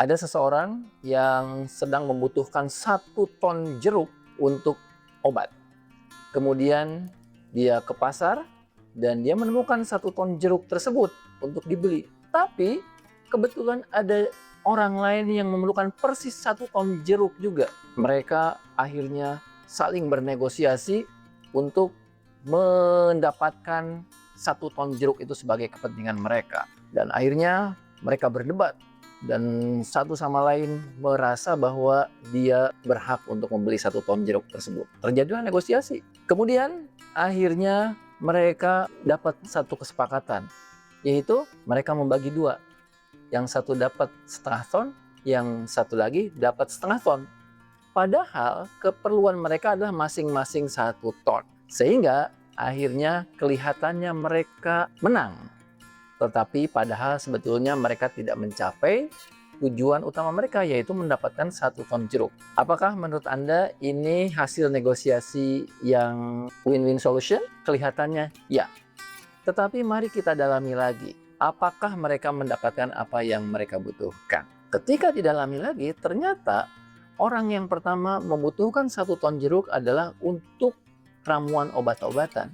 Ada seseorang yang sedang membutuhkan 1 ton jeruk untuk obat. Kemudian dia ke pasar dan dia menemukan 1 ton jeruk tersebut untuk dibeli. Tapi kebetulan ada orang lain yang memerlukan persis 1 ton jeruk juga. Mereka akhirnya saling bernegosiasi untuk mendapatkan 1 ton jeruk itu sebagai kepentingan mereka. Dan akhirnya mereka berdebat dan satu sama lain merasa bahwa dia berhak untuk membeli 1 ton jeruk tersebut. Terjadilah negosiasi. Kemudian akhirnya mereka dapat satu kesepakatan, yaitu mereka membagi dua. Yang satu dapat setengah ton, yang satu lagi dapat setengah ton. Padahal keperluan mereka adalah masing-masing 1 ton. Sehingga akhirnya kelihatannya mereka menang. Tetapi padahal sebetulnya mereka tidak mencapai tujuan utama mereka, yaitu mendapatkan 1 ton jeruk. Apakah menurut Anda ini hasil negosiasi yang win-win solution? Kelihatannya ya. Tetapi mari kita dalami lagi. Apakah mereka mendapatkan apa yang mereka butuhkan? Ketika didalami lagi, ternyata orang yang pertama membutuhkan 1 ton jeruk adalah untuk ramuan obat-obatan.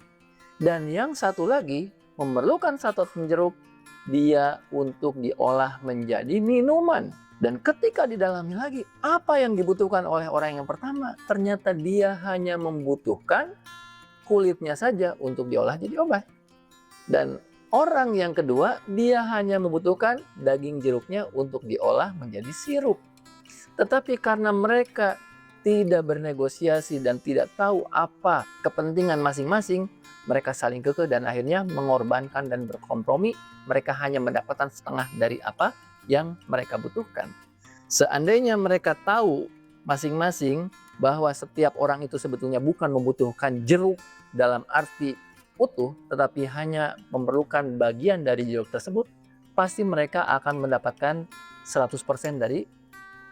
Dan yang satu lagi memerlukan 1 ton jeruk dia untuk diolah menjadi minuman. Dan ketika didalami lagi, apa yang dibutuhkan oleh orang yang pertama? Ternyata dia hanya membutuhkan kulitnya saja untuk diolah jadi obat. Dan orang yang kedua, dia hanya membutuhkan daging jeruknya untuk diolah menjadi sirup. Tetapi karena mereka tidak bernegosiasi dan tidak tahu apa kepentingan masing-masing, mereka saling kekeh dan akhirnya mengorbankan dan berkompromi. Mereka hanya mendapatkan setengah dari apa yang mereka butuhkan. Seandainya mereka tahu masing-masing bahwa setiap orang itu sebetulnya bukan membutuhkan jeruk dalam arti utuh, tetapi hanya memerlukan bagian dari jeruk tersebut, pasti mereka akan mendapatkan 100% dari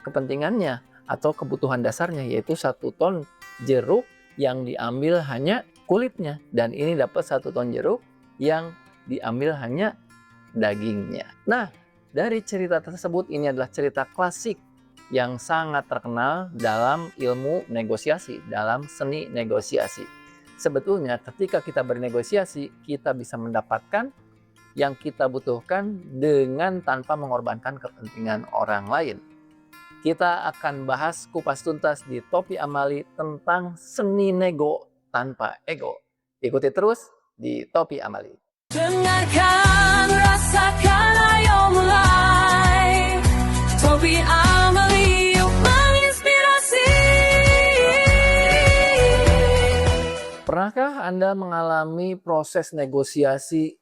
kepentingannya atau kebutuhan dasarnya, yaitu 1 ton jeruk yang diambil hanya kulitnya, dan ini dapat 1 ton jeruk yang diambil hanya dagingnya. Nah, dari cerita tersebut, ini adalah cerita klasik yang sangat terkenal dalam ilmu negosiasi, dalam seni negosiasi. Sebetulnya ketika kita bernegosiasi, kita bisa mendapatkan yang kita butuhkan dengan tanpa mengorbankan kepentingan orang lain. Kita akan bahas kupas tuntas di Topi Amali tentang seni nego tanpa ego. Ikuti terus di Topi Amali. Dengarkan, rasakan, ayo mulai. Topi Amali yuk menginspirasi. Pernahkah Anda mengalami proses negosiasi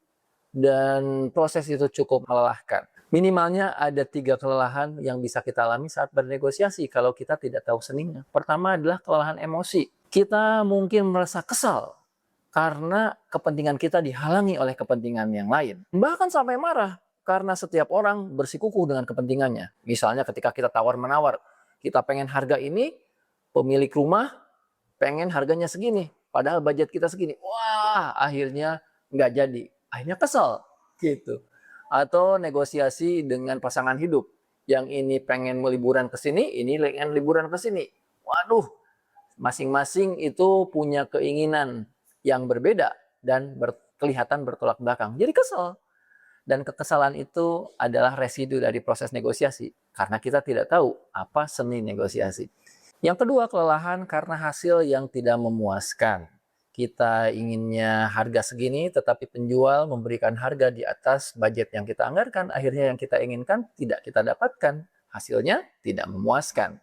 dan proses itu cukup melelahkan? Minimalnya ada 3 kelelahan yang bisa kita alami saat bernegosiasi kalau kita tidak tahu seninya. Pertama adalah kelelahan emosi. Kita mungkin merasa kesal karena kepentingan kita dihalangi oleh kepentingan yang lain. Bahkan sampai marah karena setiap orang bersikukuh dengan kepentingannya. Misalnya ketika kita tawar-menawar, kita pengen harga ini, pemilik rumah pengen harganya segini, padahal budget kita segini. Wah, akhirnya nggak jadi. Akhirnya kesel gitu. Atau negosiasi dengan pasangan hidup. Yang ini pengen liburan ke sini, ini pengen liburan ke sini. Waduh, masing-masing itu punya keinginan yang berbeda dan kelihatan bertolak belakang. Jadi kesel. Dan kekesalan itu adalah residu dari proses negosiasi. Karena kita tidak tahu apa seni negosiasi. Yang kedua, kelelahan karena hasil yang tidak memuaskan. Kita inginnya harga segini, tetapi penjual memberikan harga di atas budget yang kita anggarkan. Akhirnya yang kita inginkan tidak kita dapatkan. Hasilnya tidak memuaskan.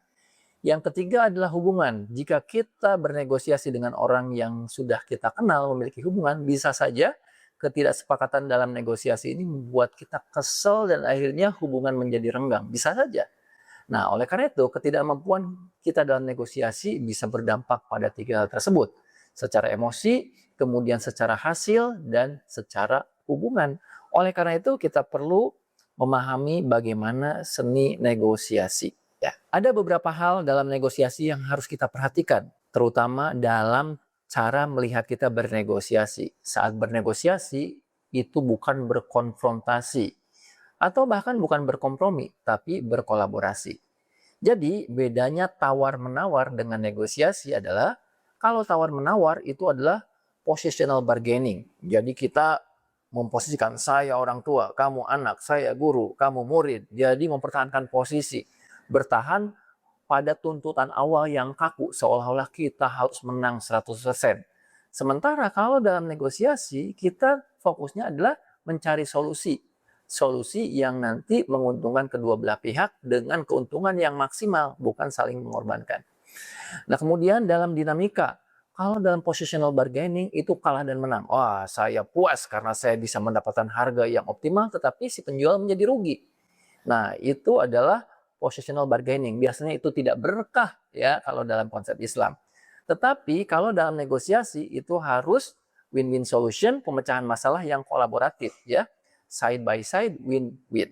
Yang ketiga adalah hubungan. Jika kita bernegosiasi dengan orang yang sudah kita kenal, memiliki hubungan, bisa saja ketidaksepakatan dalam negosiasi ini membuat kita kesel dan akhirnya hubungan menjadi renggang. Bisa saja. Nah, oleh karena itu, ketidakmampuan kita dalam negosiasi bisa berdampak pada 3 hal tersebut. Secara emosi, kemudian secara hasil, dan secara hubungan. Oleh karena itu, kita perlu memahami bagaimana seni negosiasi. Ya, ada beberapa hal dalam negosiasi yang harus kita perhatikan, terutama dalam cara melihat kita bernegosiasi. Saat bernegosiasi, itu bukan berkonfrontasi, Atau bahkan bukan berkompromi, tapi berkolaborasi. Jadi bedanya tawar-menawar dengan negosiasi adalah kalau tawar-menawar itu adalah positional bargaining. Jadi kita memposisikan saya orang tua, kamu anak, saya guru, kamu murid. Jadi mempertahankan posisi, bertahan pada tuntutan awal yang kaku seolah-olah kita harus menang 100%. Sementara kalau dalam negosiasi kita fokusnya adalah mencari solusi. Solusi yang nanti menguntungkan kedua belah pihak dengan keuntungan yang maksimal, bukan saling mengorbankan. Nah, kemudian dalam dinamika, kalau dalam positional bargaining itu kalah dan menang. Wah, saya puas karena saya bisa mendapatkan harga yang optimal, tetapi si penjual menjadi rugi. Nah, itu adalah positional bargaining. Biasanya itu tidak berkah ya kalau dalam konsep Islam. Tetapi kalau dalam negosiasi itu harus win-win solution, pemecahan masalah yang kolaboratif ya. Side by side, win-win.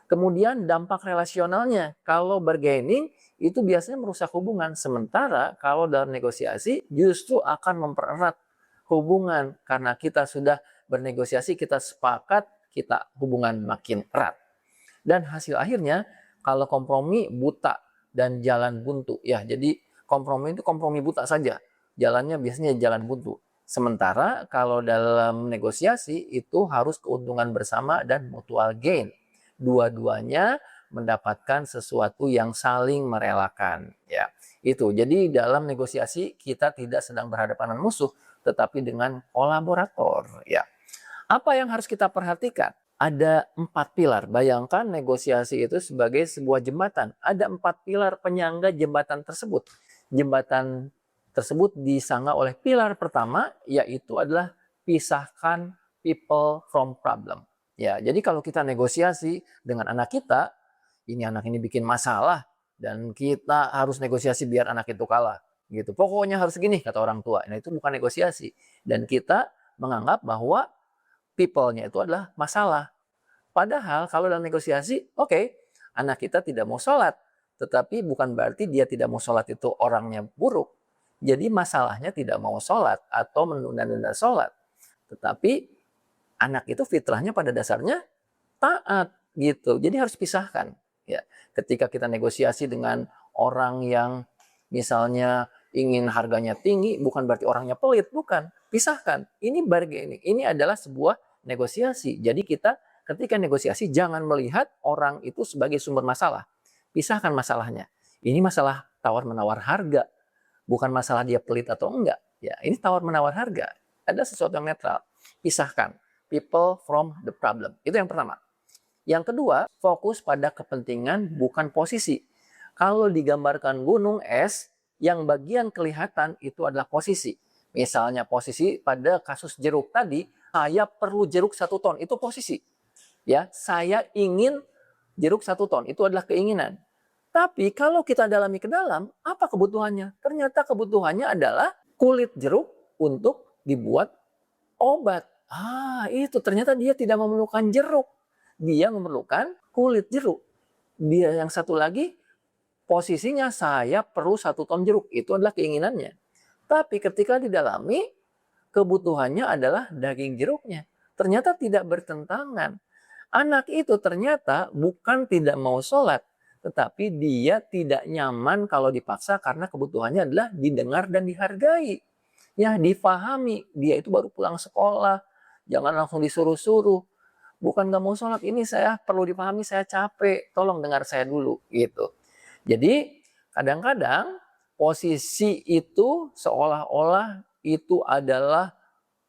Kemudian dampak relasionalnya, kalau bargaining itu biasanya merusak hubungan. Sementara kalau dalam negosiasi justru akan mempererat hubungan. Karena kita sudah bernegosiasi, kita sepakat, kita hubungan makin erat. Dan hasil akhirnya kalau kompromi buta dan jalan buntu. Ya, jadi kompromi itu kompromi buta saja. Jalannya biasanya jalan buntu. Sementara kalau dalam negosiasi itu harus keuntungan bersama dan mutual gain. Dua-duanya mendapatkan sesuatu yang saling merelakan. Ya, itu. Jadi dalam negosiasi kita tidak sedang berhadapan dengan musuh, tetapi dengan kolaborator. Ya. Apa yang harus kita perhatikan? Ada 4 pilar. Bayangkan negosiasi itu sebagai sebuah jembatan. Ada 4 pilar penyangga jembatan tersebut. Jembatan tersebut disangga oleh pilar pertama, yaitu adalah pisahkan people from problem. Ya, jadi kalau kita negosiasi dengan anak kita, anak ini bikin masalah dan kita harus negosiasi biar anak itu kalah. Gitu. Pokoknya harus segini kata orang tua. Nah, itu bukan negosiasi. Dan kita menganggap bahwa people-nya itu adalah masalah. Padahal kalau dalam negosiasi, oke, anak kita tidak mau sholat. Tetapi bukan berarti dia tidak mau sholat itu orangnya buruk. Jadi masalahnya tidak mau sholat atau menunda-nunda sholat. Tetapi anak itu fitrahnya pada dasarnya taat gitu. Jadi harus pisahkan. Ya, ketika kita negosiasi dengan orang yang misalnya ingin harganya tinggi, bukan berarti orangnya pelit, bukan. Pisahkan. Ini bargaining. Ini adalah sebuah negosiasi. Jadi kita ketika negosiasi jangan melihat orang itu sebagai sumber masalah. Pisahkan masalahnya. Ini masalah tawar-menawar harga. Bukan masalah dia pelit atau enggak. Ya, ini tawar-menawar harga. Ada sesuatu yang netral. Pisahkan. People from the problem. Itu yang pertama. Yang kedua, fokus pada kepentingan bukan posisi. Kalau digambarkan gunung es, yang bagian kelihatan itu adalah posisi. Misalnya posisi pada kasus jeruk tadi, saya perlu jeruk 1 ton. Itu posisi. Ya, saya ingin jeruk 1 ton. Itu adalah keinginan. Tapi kalau kita dalami ke dalam, apa kebutuhannya? Ternyata kebutuhannya adalah kulit jeruk untuk dibuat obat. Itu ternyata dia tidak memerlukan jeruk. Dia memerlukan kulit jeruk. Dia yang satu lagi, posisinya saya perlu 1 ton jeruk. Itu adalah keinginannya. Tapi ketika didalami, kebutuhannya adalah daging jeruknya. Ternyata tidak bertentangan. Anak itu ternyata bukan tidak mau sholat, tetapi dia tidak nyaman kalau dipaksa karena kebutuhannya adalah didengar dan dihargai. Ya, difahami. Dia itu baru pulang sekolah. Jangan langsung disuruh-suruh. Bukan gak mau sholat, ini saya perlu dipahami, saya capek. Tolong dengar saya dulu. Gitu. Jadi, kadang-kadang posisi itu seolah-olah itu adalah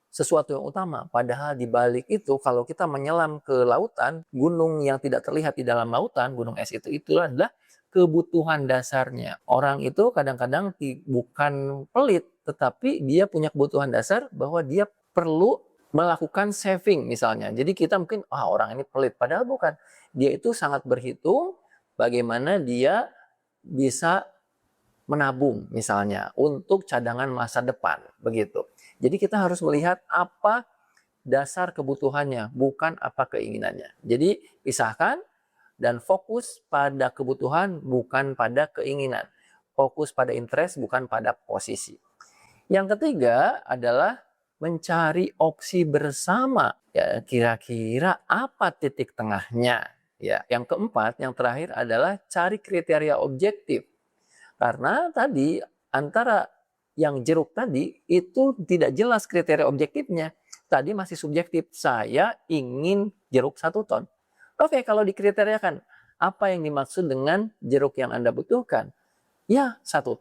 sesuatu yang utama. Padahal di balik itu, kalau kita menyelam ke lautan, gunung yang tidak terlihat di dalam lautan, gunung es itu adalah kebutuhan dasarnya. Orang itu kadang-kadang bukan pelit, tetapi dia punya kebutuhan dasar bahwa dia perlu melakukan saving misalnya. Jadi kita mungkin, orang ini pelit. Padahal bukan. Dia itu sangat berhitung bagaimana dia bisa menabung misalnya untuk cadangan masa depan. Begitu. Jadi kita harus melihat apa dasar kebutuhannya, bukan apa keinginannya. Jadi pisahkan dan fokus pada kebutuhan, bukan pada keinginan. Fokus pada interest, bukan pada posisi. Yang ketiga adalah mencari opsi bersama. Ya, kira-kira apa titik tengahnya? Ya, yang keempat, yang terakhir adalah cari kriteria objektif. Karena tadi antara yang jeruk tadi itu tidak jelas kriteria objektifnya. Tadi masih subjektif. Saya ingin jeruk 1 ton. Oke, kalau dikriteriakan, apa yang dimaksud dengan jeruk yang Anda butuhkan? Ya, 1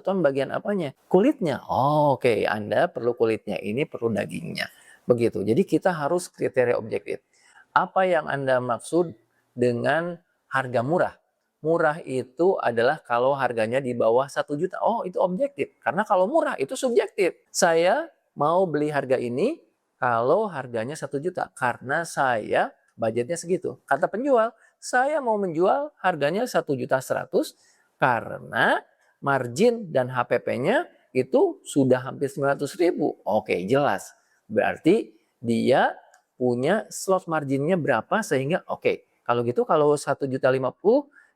ton bagian apanya? Kulitnya. Oh, oke, Anda perlu kulitnya, ini perlu dagingnya. Begitu. Jadi kita harus kriteria objektif. Apa yang Anda maksud dengan harga murah? Murah itu adalah kalau harganya di bawah 1 juta. Oh, itu objektif. Karena kalau murah itu subjektif. Saya mau beli harga ini kalau harganya 1 juta. Karena saya budgetnya segitu. Kata penjual, saya mau menjual harganya 1.100.000 karena margin dan HPP-nya itu sudah hampir 900.000. Oke, jelas. Berarti dia punya slot marginnya berapa sehingga oke. Kalau gitu kalau 1.050.000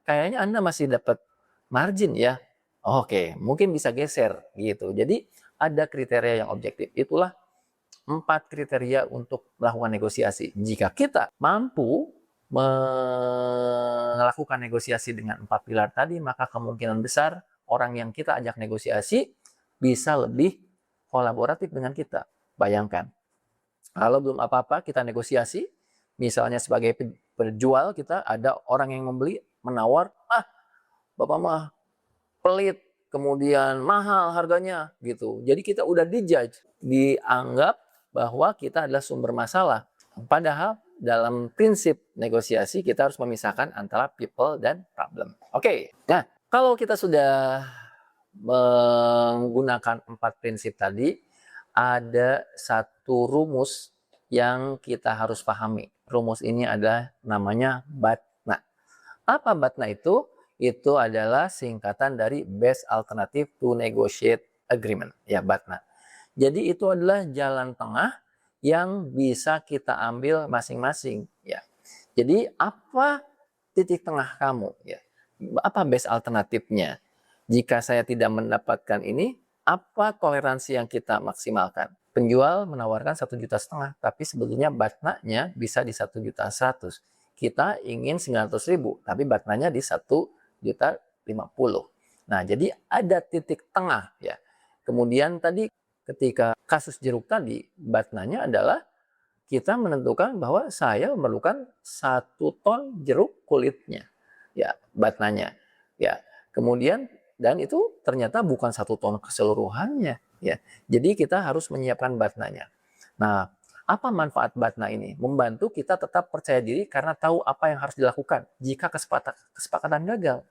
kayaknya Anda masih dapat margin ya. Oke, mungkin bisa geser gitu. Jadi ada kriteria yang objektif. Itulah 4 kriteria untuk melakukan negosiasi. Jika kita mampu melakukan negosiasi dengan 4 pilar tadi, maka kemungkinan besar orang yang kita ajak negosiasi bisa lebih kolaboratif dengan kita. Bayangkan, kalau belum apa-apa kita negosiasi, misalnya sebagai penjual kita ada orang yang membeli, menawar, Bapak mah pelit, kemudian mahal harganya gitu. Jadi kita udah dijudge, dianggap bahwa kita adalah sumber masalah. Padahal dalam prinsip negosiasi kita harus memisahkan antara people dan problem. Oke. Nah, kalau kita sudah menggunakan 4 prinsip tadi, ada satu rumus yang kita harus pahami. Rumus ini adalah namanya BATNA. Apa BATNA itu? Itu adalah singkatan dari Best Alternative to Negotiate Agreement. Ya, BATNA. Jadi itu adalah jalan tengah yang bisa kita ambil masing-masing. Ya. Jadi apa titik tengah kamu? Ya. Apa best alternatifnya? Jika saya tidak mendapatkan ini, apa toleransi yang kita maksimalkan? Penjual menawarkan 1,5 juta, tapi sebetulnya batnanya bisa di 1.100.000. Kita ingin 900.000, tapi batnanya di 1.050.000. Nah, jadi ada titik tengah ya. Kemudian tadi ketika kasus jeruk tadi, batnanya adalah kita menentukan bahwa saya memerlukan 1 ton jeruk kulitnya. Ya, batnanya. Ya. Kemudian dan itu ternyata bukan 1 ton keseluruhannya ya. Jadi kita harus menyiapkan batnanya. Nah, apa manfaat batna ini? Membantu kita tetap percaya diri karena tahu apa yang harus dilakukan jika kesepakatan gagal.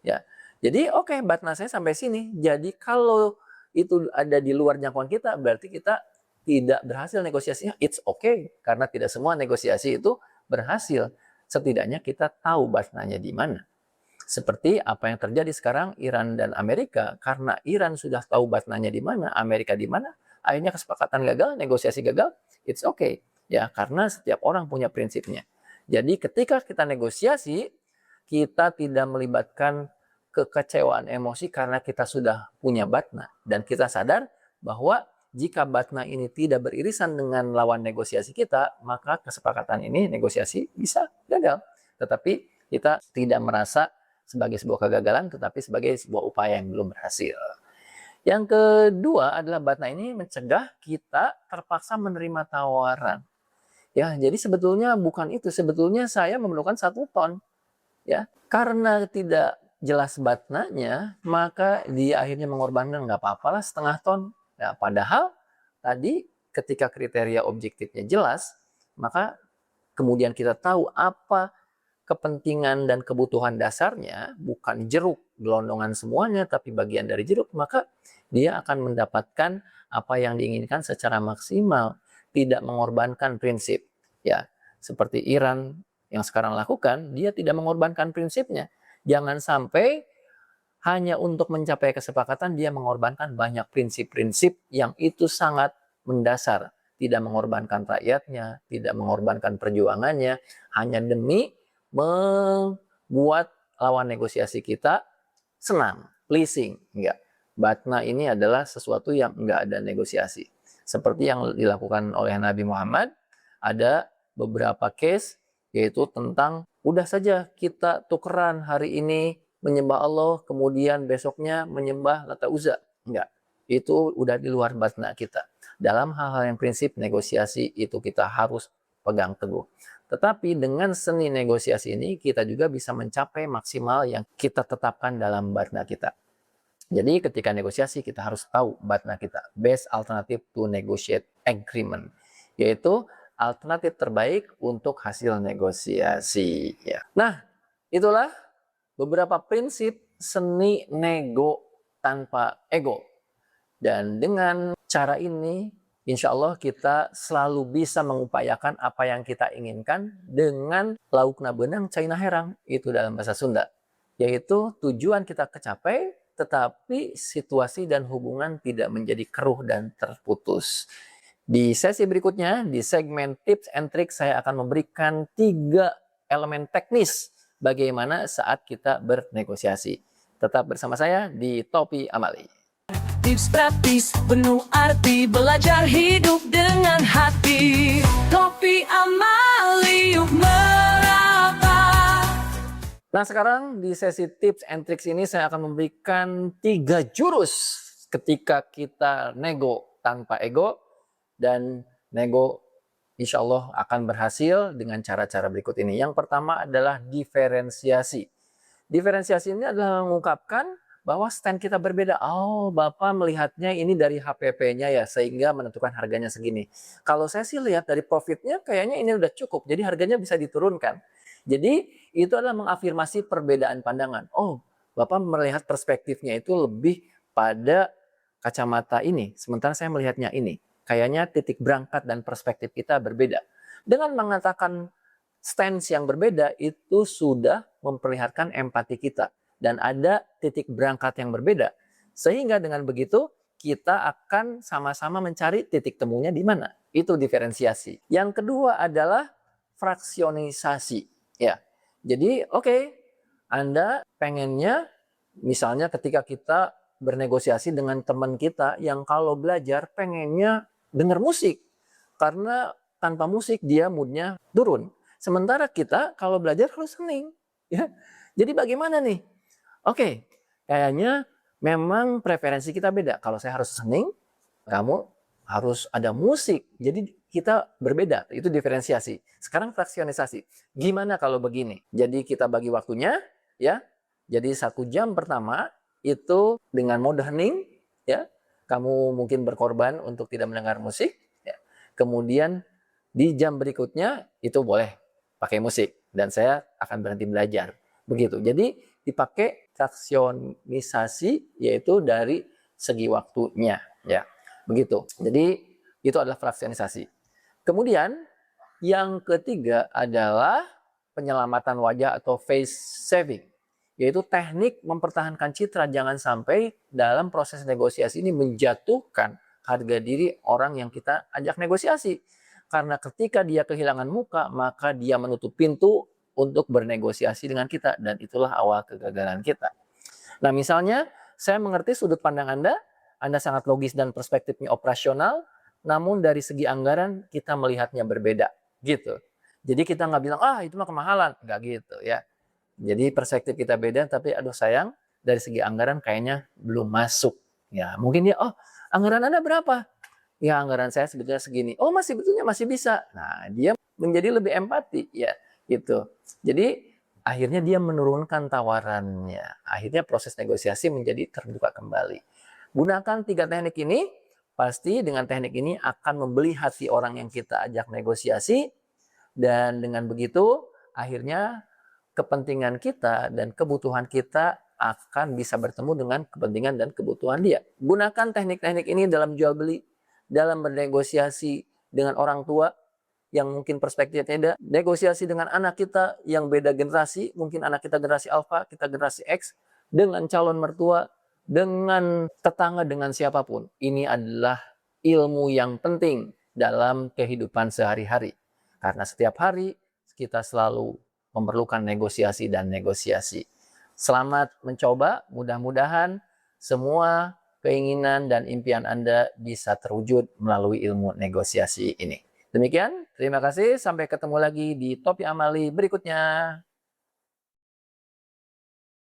Ya. Jadi oke, batna saya sampai sini. Jadi kalau itu ada di luar jangkauan kita, berarti kita tidak berhasil negosiasinya. It's okay, karena tidak semua negosiasi itu berhasil. Setidaknya kita tahu batnanya di mana. Seperti apa yang terjadi sekarang Iran dan Amerika, karena Iran sudah tahu batnanya di mana, Amerika di mana, akhirnya kesepakatan gagal, negosiasi gagal, it's okay. Ya, karena setiap orang punya prinsipnya. Jadi ketika kita negosiasi, kita tidak melibatkan kekecewaan emosi karena kita sudah punya batna. Dan kita sadar bahwa jika batna ini tidak beririsan dengan lawan negosiasi kita, maka kesepakatan ini negosiasi bisa gagal. Tetapi kita tidak merasa sebagai sebuah kegagalan, tetapi sebagai sebuah upaya yang belum berhasil. Yang kedua adalah batna ini mencegah kita terpaksa menerima tawaran. Ya, jadi sebetulnya bukan itu. Sebetulnya saya memerlukan 1 ton. Ya, karena tidak jelas batnanya, maka dia akhirnya mengorbankan nggak apa-apalah 0,5 ton. Nah, padahal tadi ketika kriteria objektifnya jelas, maka kemudian kita tahu apa kepentingan dan kebutuhan dasarnya, bukan jeruk gelondongan semuanya, tapi bagian dari jeruk, maka dia akan mendapatkan apa yang diinginkan secara maksimal, tidak mengorbankan prinsip. Ya, seperti Iran yang sekarang lakukan, dia tidak mengorbankan prinsipnya. Jangan sampai hanya untuk mencapai kesepakatan dia mengorbankan banyak prinsip-prinsip yang itu sangat mendasar. Tidak mengorbankan rakyatnya, tidak mengorbankan perjuangannya, hanya demi membuat lawan negosiasi kita senang, pleasing. Enggak. Batna ini adalah sesuatu yang enggak ada negosiasi. Seperti yang dilakukan oleh Nabi Muhammad, ada beberapa case yaitu tentang Udah saja kita tukeran hari ini menyembah Allah, kemudian besoknya menyembah Lata Uzza. Enggak. Itu udah di luar batna kita. Dalam hal-hal yang prinsip negosiasi itu kita harus pegang teguh. Tetapi dengan seni negosiasi ini kita juga bisa mencapai maksimal yang kita tetapkan dalam batna kita. Jadi ketika negosiasi kita harus tahu batna kita. Best alternative to negotiate agreement. Yaitu alternatif terbaik untuk hasil negosiasi. Ya. Nah, itulah beberapa prinsip seni nego tanpa ego. Dan dengan cara ini, insya Allah kita selalu bisa mengupayakan apa yang kita inginkan dengan laukna benang caina herang. Itu dalam bahasa Sunda. Yaitu tujuan kita kecapai, tetapi situasi dan hubungan tidak menjadi keruh dan terputus. Di sesi berikutnya, di segmen tips and tricks, saya akan memberikan 3 elemen teknis bagaimana saat kita bernegosiasi. Tetap bersama saya di Topi Amali. Tips praktis penuh arti, belajar hidup dengan hati. Topi Amali, yuk meraba. Nah, sekarang di sesi tips and tricks ini saya akan memberikan 3 jurus ketika kita nego tanpa ego. Dan nego insya Allah akan berhasil dengan cara-cara berikut ini. Yang pertama adalah diferensiasi. Diferensiasi ini adalah mengungkapkan bahwa stand kita berbeda. Oh, Bapak melihatnya ini dari HPP-nya ya, sehingga menentukan harganya segini. Kalau saya sih lihat dari profitnya, kayaknya ini udah cukup. Jadi harganya bisa diturunkan. Jadi itu adalah mengafirmasi perbedaan pandangan. Oh, Bapak melihat perspektifnya itu lebih pada kacamata ini, sementara saya melihatnya ini. Kayaknya titik berangkat dan perspektif kita berbeda. Dengan mengatakan stance yang berbeda, itu sudah memperlihatkan empati kita. Dan ada titik berangkat yang berbeda. Sehingga dengan begitu, kita akan sama-sama mencari titik temunya di mana. Itu diferensiasi. Yang kedua adalah fraksionisasi. Ya, jadi oke, Anda pengennya, misalnya ketika kita bernegosiasi dengan teman kita yang kalau belajar pengennya dengar musik, karena tanpa musik dia moodnya turun. Sementara kita kalau belajar harus hening. Ya. Jadi bagaimana nih? Oke, kayaknya memang preferensi kita beda. Kalau saya harus hening, kamu harus ada musik. Jadi kita berbeda. Itu diferensiasi. Sekarang fraksionisasi. Gimana kalau begini? Jadi kita bagi waktunya, ya. Jadi 1 jam pertama itu dengan mode hening, ya. Kamu mungkin berkorban untuk tidak mendengar musik. Ya. Kemudian di jam berikutnya itu boleh pakai musik. Dan saya akan berhenti belajar. Begitu. Jadi dipakai fraksionisasi yaitu dari segi waktunya. Ya. Begitu. Jadi itu adalah fraksionisasi. Kemudian yang ketiga adalah penyelamatan wajah atau face saving. Yaitu teknik mempertahankan citra, jangan sampai dalam proses negosiasi ini menjatuhkan harga diri orang yang kita ajak negosiasi. Karena ketika dia kehilangan muka, maka dia menutup pintu untuk bernegosiasi dengan kita. Dan itulah awal kegagalan kita. Nah, misalnya saya mengerti sudut pandang Anda sangat logis dan perspektifnya operasional, namun dari segi anggaran kita melihatnya berbeda. Gitu. Jadi kita nggak bilang, itu mah kemahalan. Nggak gitu ya. Jadi perspektif kita beda, tapi aduh sayang, dari segi anggaran kayaknya belum masuk. Ya, mungkin dia, anggaran Anda berapa? Ya, anggaran saya sebetulnya segini. Oh, sebetulnya masih bisa. Nah, dia menjadi lebih empati, ya, gitu. Jadi akhirnya dia menurunkan tawarannya. Akhirnya proses negosiasi menjadi terbuka kembali. Gunakan 3 teknik ini, pasti dengan teknik ini akan membeli hati orang yang kita ajak negosiasi. Dan dengan begitu, akhirnya kepentingan kita dan kebutuhan kita akan bisa bertemu dengan kepentingan dan kebutuhan dia. Gunakan teknik-teknik ini dalam jual beli, dalam bernegosiasi dengan orang tua yang mungkin perspektifnya beda, negosiasi dengan anak kita yang beda generasi, mungkin anak kita generasi alfa, kita generasi X, dengan calon mertua, dengan tetangga, dengan siapapun. Ini adalah ilmu yang penting dalam kehidupan sehari-hari. Karena setiap hari kita selalu memerlukan negosiasi dan negosiasi. Selamat mencoba, mudah-mudahan semua keinginan dan impian Anda bisa terwujud melalui ilmu negosiasi ini. Demikian, terima kasih. Sampai ketemu lagi di Topi Amali berikutnya.